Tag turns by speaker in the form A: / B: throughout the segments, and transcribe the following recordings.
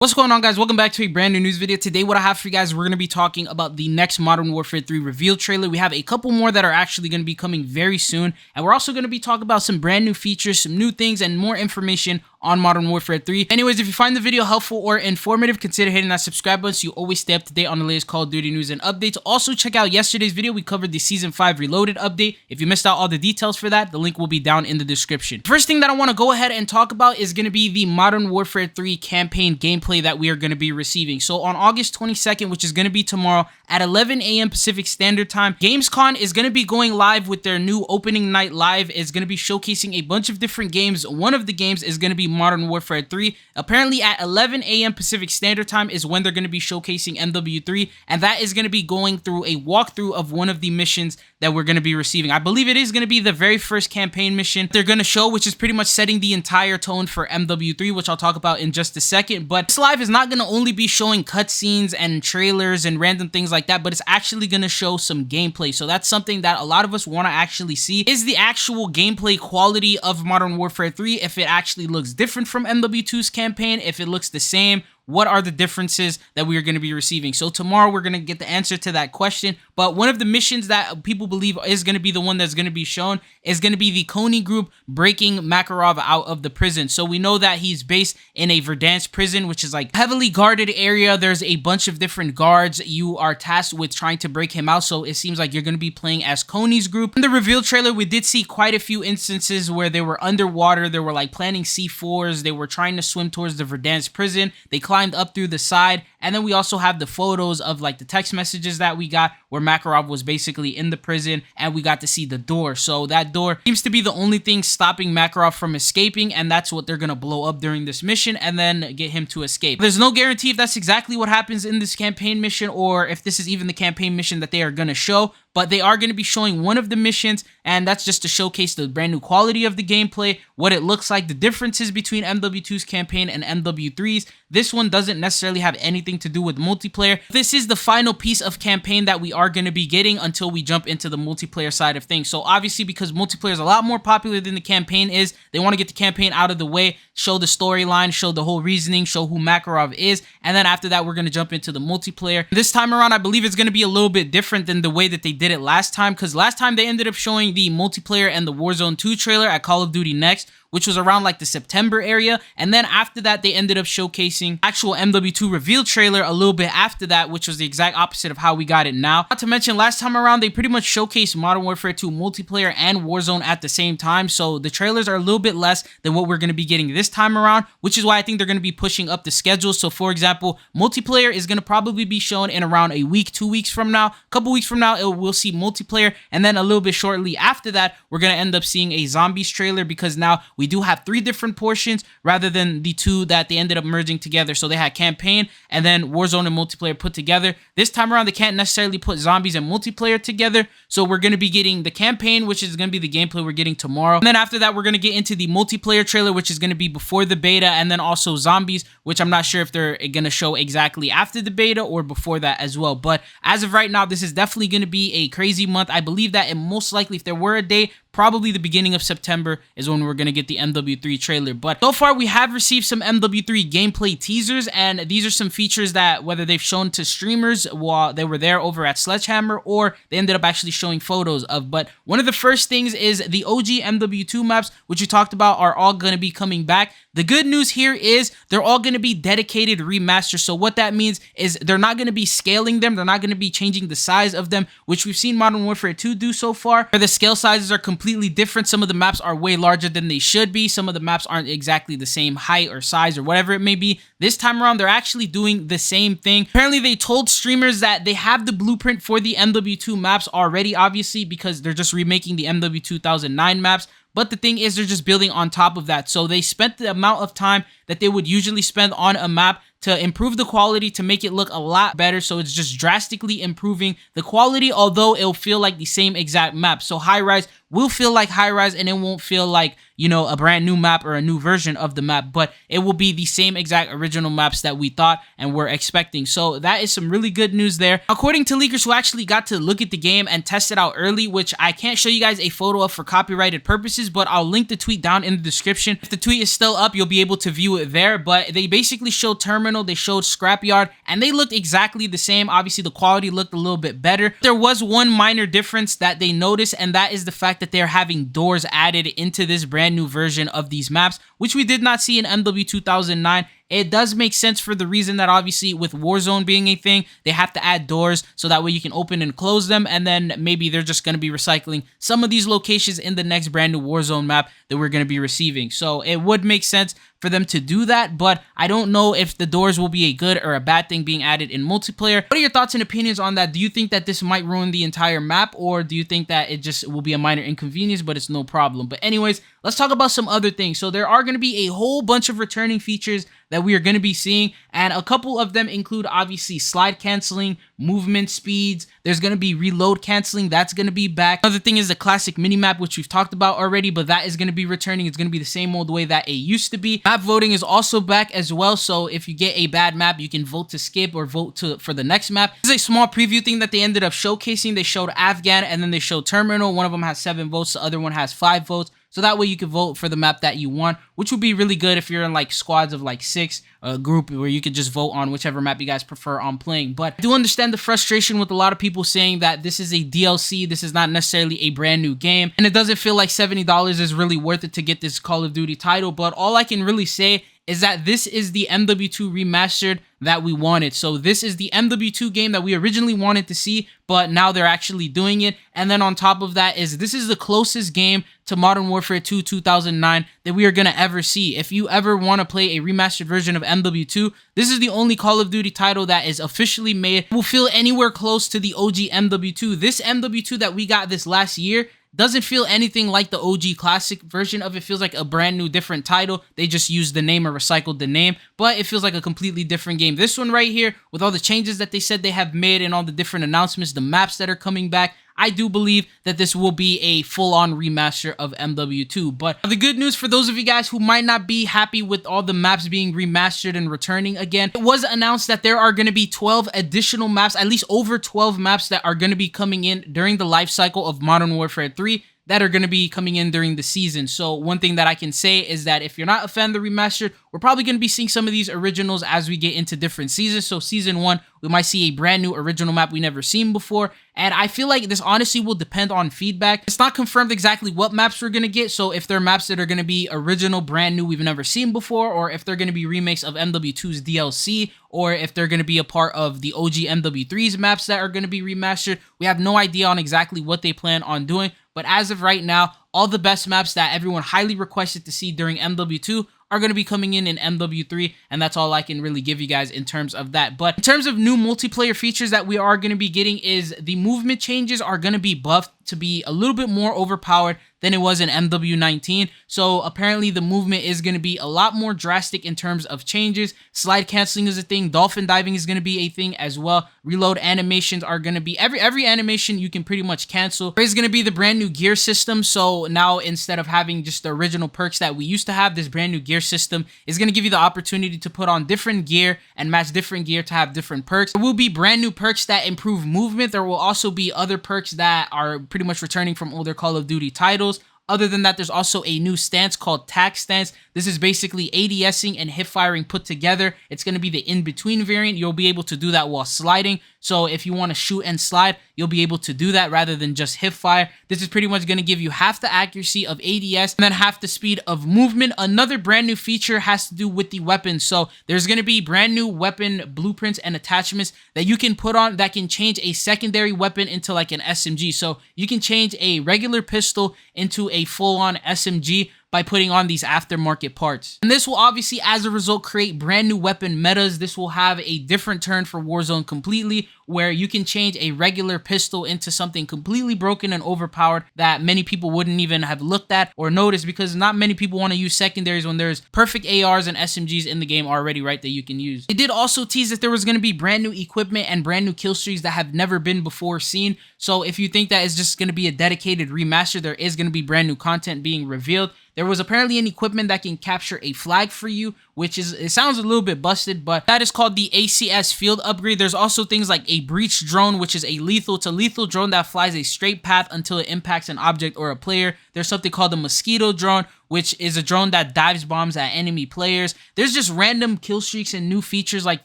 A: What's going on, guys? Welcome back to a brand new news video. Today what I have for you guys, we're going to be talking about the next Modern Warfare 3 reveal trailer. We have a couple more that are actually going to be coming very soon, and we're also going to be talking about some brand new features, some new things, and more information on Modern Warfare 3. Anyways, if you find the video helpful or informative, consider hitting that subscribe button so you always stay up to date on the latest Call of Duty news and updates. Also, check out yesterday's video. We covered the Season 5 Reloaded update. If you missed out all the details for that, the link will be down in the description. First thing that I want to go ahead and talk about is going to be the Modern Warfare 3 campaign gameplay that we are going to be receiving. So on August 22nd, which is going to be tomorrow at 11 a.m. Pacific Standard Time, Gamescom is going to be going live with their new opening night live. It's going to be showcasing a bunch of different games. One of the games is going to be Modern Warfare 3. Apparently at 11 a.m. Pacific Standard Time is when they're going to be showcasing MW3, and that is going to be going through a walkthrough of one of the missions that we're going to be receiving. I believe it is going to be the very first campaign mission they're going to show, which is pretty much setting the entire tone for MW3, which I'll talk about in just a second. But this live is not going to only be showing cutscenes and trailers and random things like that, but it's actually going to show some gameplay. So that's something that a lot of us want to actually see, is the actual gameplay quality of Modern Warfare 3, if it actually looks different from MW2's campaign, if it looks the same. What are the differences that we are going to be receiving? So tomorrow we're going to get the answer to that question. But one of the missions that people believe is going to be the one that's going to be shown is going to be the Kony group breaking Makarov out of the prison. So we know that he's based in a Verdansk prison, which is like heavily guarded area. There's a bunch of different guards. You are tasked with trying to break him out. So it seems like you're going to be playing as Kony's group. In the reveal trailer, we did see quite a few instances where they were underwater. They were like planting C4s. They were trying to swim towards the Verdansk prison. They climbed up through the side, and then we also have the photos of like the text messages that we got where Makarov was basically in the prison, and we got to see the door. So that door seems to be the only thing stopping Makarov from escaping, and that's what they're gonna blow up during this mission and then get him to escape. There's no guarantee if that's exactly what happens in this campaign mission, or if this is even the campaign mission that they are gonna show, but they are going to be showing one of the missions, and that's just to showcase the brand new quality of the gameplay, what it looks like, the differences between MW2's campaign and MW3's. This one doesn't necessarily have anything to do with multiplayer. This is the final piece of campaign that we are going to be getting until we jump into the multiplayer side of things. So obviously, because multiplayer is a lot more popular than the campaign is, they want to get the campaign out of the way, show the storyline, show the whole reasoning, show who Makarov is, and then after that, we're going to jump into the multiplayer. This time around, I believe it's going to be a little bit different than the way that they did it last time, because last time they ended up showing the multiplayer and the Warzone 2 trailer at Call of Duty Next, which was around like the September area, and then after that they ended up showcasing actual MW2 reveal trailer a little bit after that, which was the exact opposite of how we got it now. Not to mention, last time around they pretty much showcased Modern Warfare 2 multiplayer and Warzone at the same time, so the trailers are a little bit less than what we're going to be getting this time around, which is why I think they're going to be pushing up the schedule. So for example, multiplayer is going to probably be shown in around a week, 2 weeks from now. A couple weeks from now we'll see multiplayer, and then a little bit shortly after that we're going to end up seeing a zombies trailer, because now we do have 3 different portions rather than the 2 that they ended up merging together. So they had campaign and then Warzone and multiplayer put together. This time around they can't necessarily put zombies and multiplayer together, so we're going to be getting the campaign, which is going to be the gameplay we're getting tomorrow, and then after that we're going to get into the multiplayer trailer, which is going to be before the beta, and then also zombies, which I'm not sure if they're going to show exactly after the beta or before that as well. But as of right now, this is definitely going to be a crazy month. I believe that, and most likely if there were a day, probably the beginning of September is when we're going to get the MW3 trailer. But so far we have received some MW3 gameplay teasers, and these are some features that whether they've shown to streamers while they were there over at Sledgehammer, or they ended up actually showing photos of. But one of the first things is the OG MW2 maps, which we talked about, are all going to be coming back. The good news here is they're all going to be dedicated remasters. So what that means is they're not going to be scaling them. They're not going to be changing the size of them, which we've seen Modern Warfare 2 do so far, where the scale sizes are completely different. Some of the maps are way larger than they should be. Some of the maps aren't exactly the same height or size or whatever it may be. This time around, they're actually doing the same thing. Apparently, they told streamers that they have the blueprint for the MW2 maps already, obviously, because they're just remaking the MW 2009 maps. But the thing is, they're just building on top of that. So they spent the amount of time that they would usually spend on a map to improve the quality, to make it look a lot better. So it's just drastically improving the quality, although it'll feel like the same exact map. So high rise will feel like high rise, and it won't feel like, you know, a brand new map or a new version of the map, but it will be the same exact original maps that we thought and were expecting. So that is some really good news there. According to leakers who actually got to look at the game and test it out early, which I can't show you guys a photo of for copyrighted purposes, but I'll link the tweet down in the description. If the tweet is still up, you'll be able to view it there. But they basically showed Terminal, they showed Scrapyard, and they looked exactly the same. Obviously, the quality looked a little bit better. There was one minor difference that they noticed, and that is the fact that they're having doors added into this brand new version of these maps, which we did not see in MW 2009. It does make sense for the reason that obviously with Warzone being a thing, they have to add doors so that way you can open and close them, and then maybe they're just going to be recycling some of these locations in the next brand new Warzone map that we're going to be receiving. So it would make sense for them to do that, but I don't know if the doors will be a good or a bad thing being added in multiplayer. What are your thoughts and opinions on that? Do you think that this might ruin the entire map, or do you think that it just will be a minor inconvenience but it's no problem? But anyways, let's talk about some other things. So there are going to be a whole bunch of returning features that we are going to be seeing, and a couple of them include obviously slide canceling, movement speeds. There's going to be reload canceling, that's going to be back. Another thing is the classic minimap, which we've talked about already, but that is going to be returning. It's going to be the same old way that it used to be. Map voting is also back as well, so if you get a bad map, you can vote to skip or vote for the next map. This is a small preview thing that they ended up showcasing. They showed Afghan, and then they showed Terminal. One of them has 7 votes, the other one has 5 votes. So that way you can vote for the map that you want, which would be really good if you're in like squads of like 6, a group where you could just vote on whichever map you guys prefer on playing. But I do understand the frustration with a lot of people saying that this is a DLC, this is not necessarily a brand new game, and it doesn't feel like $70 is really worth it to get this Call of Duty title. But all I can really say is that this is the MW2 Remastered that we wanted. So this is the MW2 game that we originally wanted to see, but now they're actually doing it. And then on top of that is this is the closest game to Modern Warfare 2 2009 that we are going to ever see. If you ever want to play a remastered version of MW2, this is the only Call of Duty title that is officially made. It will feel anywhere close to the OG MW2. This MW2 that we got this last year doesn't feel anything like the OG classic version of it. Feels like a brand new different title. They just used the name or recycled the name, but it feels like a completely different game. This one right here, with all the changes that they said they have made and all the different announcements, the maps that are coming back, I do believe that this will be a full-on remaster of MW2. But the good news for those of you guys who might not be happy with all the maps being remastered and returning again, it was announced that there are going to be 12 additional maps, at least over 12 maps that are going to be coming in during the life cycle of Modern Warfare 3 that are going to be coming in during the season. So one thing that I can say is that if you're not a fan of the remastered, we're probably going to be seeing some of these originals as we get into different seasons. So season 1, we might see a brand new original map we never seen before. And I feel like this honestly will depend on feedback. It's not confirmed exactly what maps we're going to get. So if they're maps that are going to be original, brand new, we've never seen before, or if they're going to be remakes of MW2's DLC, or if they're going to be a part of the OG MW3's maps that are going to be remastered, we have no idea on exactly what they plan on doing. But as of right now, all the best maps that everyone highly requested to see during MW2 are going to be coming in MW3, and that's all I can really give you guys in terms of that. But in terms of new multiplayer features that we are going to be getting is the movement changes are going to be buffed to be a little bit more overpowered than it was in MW19. So apparently the movement is going to be a lot more drastic in terms of changes. Slide canceling is a thing. Dolphin diving is going to be a thing as well. Reload animations are going to be every animation you can pretty much cancel. There is going to be the brand new gear system. So now instead of having just the original perks that we used to have, this brand new gear system is going to give you the opportunity to put on different gear and match different gear to have different perks. There will be brand new perks that improve movement. There will also be other perks that are pretty much returning from older Call of Duty titles. Other than that, there's also a new stance called tac stance. This is basically ADSing and hip firing put together. It's going to be the in-between variant. You'll be able to do that while sliding. So if you want to shoot and slide, you'll be able to do that rather than just hip fire. This is pretty much going to give you half the accuracy of ADS and then half the speed of movement. Another brand new feature has to do with the weapons. So there's going to be brand new weapon blueprints and attachments that you can put on that can change a secondary weapon into like an SMG. So you can change a regular pistol into a full-on SMG, by putting on these aftermarket parts. And this will obviously, as a result, create brand new weapon metas. This will have a different turn for Warzone completely, where you can change a regular pistol into something completely broken and overpowered that many people wouldn't even have looked at or noticed, because not many people want to use secondaries when there's perfect ARs and SMGs in the game already, right, that you can use. They did also tease that there was going to be brand new equipment and brand new kill streaks that have never been before seen. So if you think that is just going to be a dedicated remaster, there is going to be brand new content being revealed. There was apparently an equipment that can capture a flag for you, which is, it sounds a little bit busted, but that is called the ACS field upgrade. There's also things like a breach drone, which is a lethal to lethal drone that flies a straight path until it impacts an object or a player. There's something called the mosquito drone, which is a drone that dives bombs at enemy players. There's just random kill streaks and new features like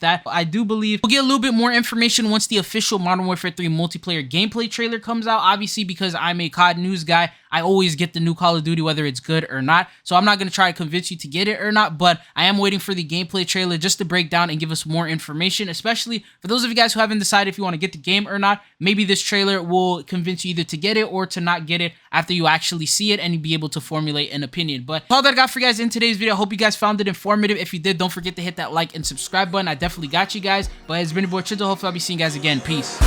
A: that. I do believe we'll get a little bit more information once the official Modern Warfare 3 multiplayer gameplay trailer comes out. Obviously, because I'm a COD news guy, I always get the new Call of Duty, whether it's good or not. So I'm not going to try to convince you to get it or not, but I am waiting for the gameplay trailer just to break down and give us more information, especially for those of you guys who haven't decided if you want to get the game or not. Maybe this trailer will convince you either to get it or to not get it after you actually see it and be able to formulate an opinion. But all that I got for you guys in today's video. I hope you guys found it informative. If you did, don't forget to hit that like and subscribe button. I definitely got you guys. But it's been your boy Chinto. Hopefully I'll be seeing you guys again. Peace.